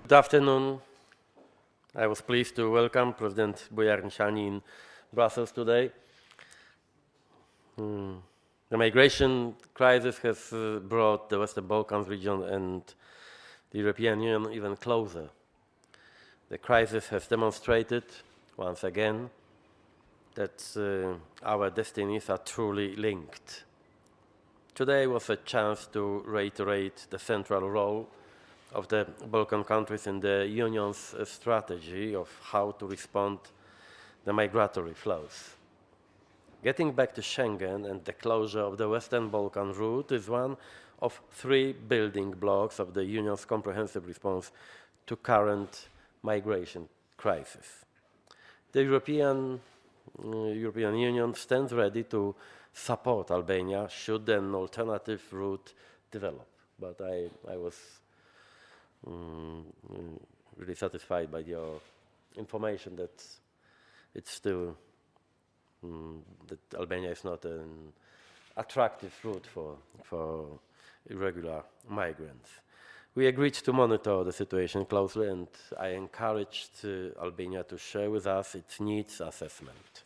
Good afternoon. I was pleased to welcome President Bujar Nishani in Brussels today. The migration crisis has brought the Western Balkans region and the European Union even closer. The crisis has demonstrated, once again, that our destinies are truly linked. Today was a chance to reiterate the central role of the Balkan countries in the Union's strategy of how to respond to the migratory flows. Getting back to Schengen and the closure of the Western Balkan route is one of three building blocks of the Union's comprehensive response to current migration crisis. The European Union stands ready to support Albania should an alternative route develop. But I was really satisfied by your information that it's still that Albania is not an attractive route for irregular migrants. We agreed to monitor the situation closely, and I encouraged Albania to share with us its needs assessment.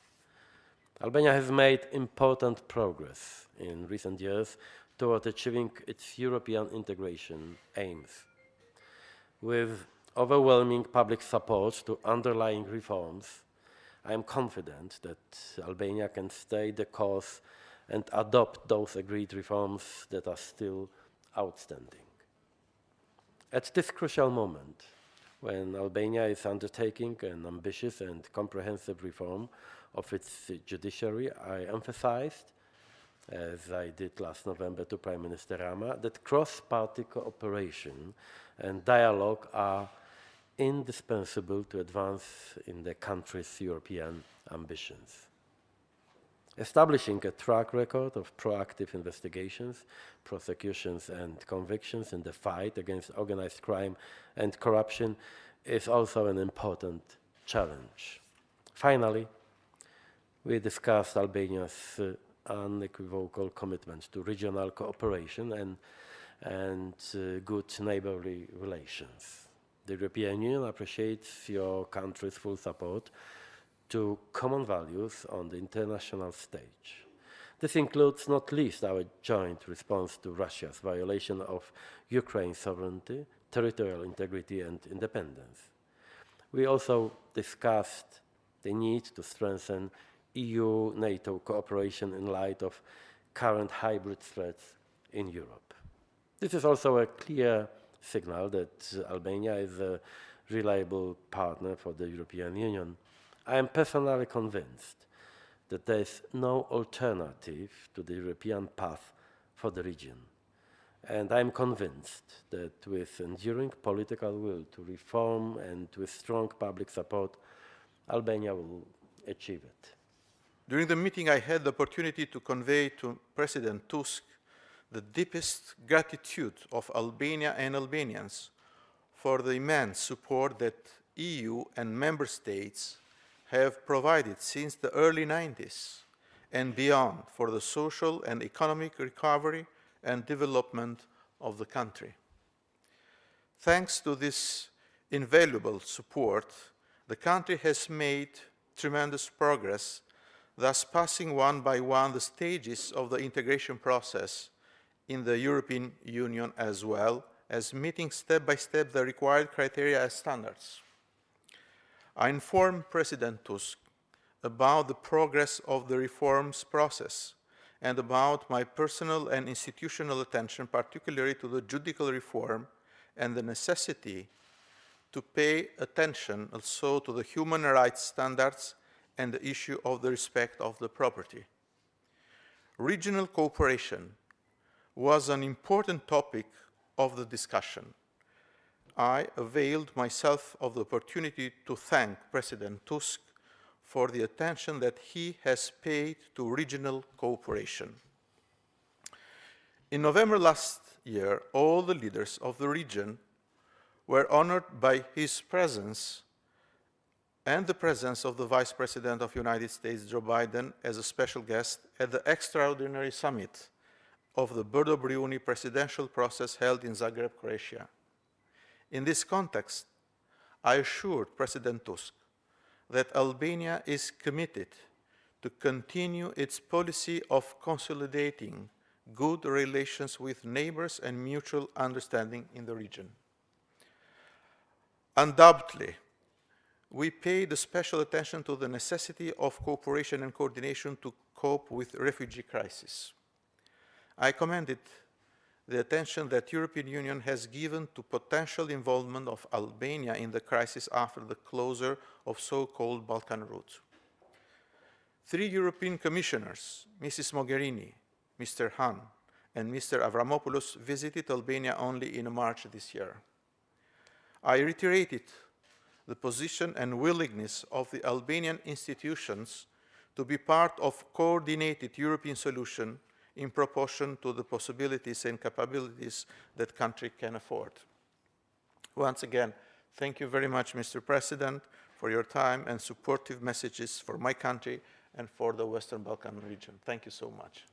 Albania has made important progress in recent years toward achieving its European integration aims. With overwhelming public support to underlying reforms, I am confident that Albania can stay the course and adopt those agreed reforms that are still outstanding. At this crucial moment, when Albania is undertaking an ambitious and comprehensive reform of its judiciary, I emphasized, as I did last November to Prime Minister Rama, that cross-party cooperation and dialogue are indispensable to advance in the country's European ambitions. Establishing a track record of proactive investigations, prosecutions and convictions in the fight against organized crime and corruption is also an important challenge. Finally, we discussed Albania's unequivocal commitment to regional cooperation and good neighborly relations. The European Union appreciates your country's full support to common values on the international stage. This includes not least our joint response to Russia's violation of Ukraine's sovereignty, territorial integrity and independence. We also discussed the need to strengthen EU-NATO cooperation in light of current hybrid threats in Europe. This is also a clear signal that Albania is a reliable partner for the European Union. I am personally convinced that there is no alternative to the European path for the region. And I am convinced that with enduring political will to reform and with strong public support, Albania will achieve it. During the meeting, I had the opportunity to convey to President Tusk the deepest gratitude of Albania and Albanians for the immense support that EU and member states have provided since the early 90s and beyond for the social and economic recovery and development of the country. Thanks to this invaluable support, the country has made tremendous progress, thus passing one by one the stages of the integration process in the European Union, as well as meeting step by step the required criteria and standards. I informed President Tusk about the progress of the reforms process and about my personal and institutional attention, particularly to the judicial reform and the necessity to pay attention also to the human rights standards and the issue of the respect of the property. Regional cooperation was an important topic of the discussion. I availed myself of the opportunity to thank President Tusk for the attention that he has paid to regional cooperation. In November last year, all the leaders of the region were honored by his presence and the presence of the Vice President of the United States, Joe Biden, as a special guest at the extraordinary summit of the Brdo Briuni presidential process held in Zagreb, Croatia. In this context, I assured President Tusk that Albania is committed to continue its policy of consolidating good relations with neighbors and mutual understanding in the region. Undoubtedly, we paid special attention to the necessity of cooperation and coordination to cope with refugee crisis. I commended the attention that the European Union has given to potential involvement of Albania in the crisis after the closure of so-called Balkan route. 3 European commissioners, Mrs. Mogherini, Mr. Hahn, and Mr. Avramopoulos, visited Albania only in March this year. I reiterated the position and willingness of the Albanian institutions to be part of a coordinated European solution in proportion to the possibilities and capabilities that the country can afford. Once again, thank you very much, Mr. President, for your time and supportive messages for my country and for the Western Balkan region. Thank you so much.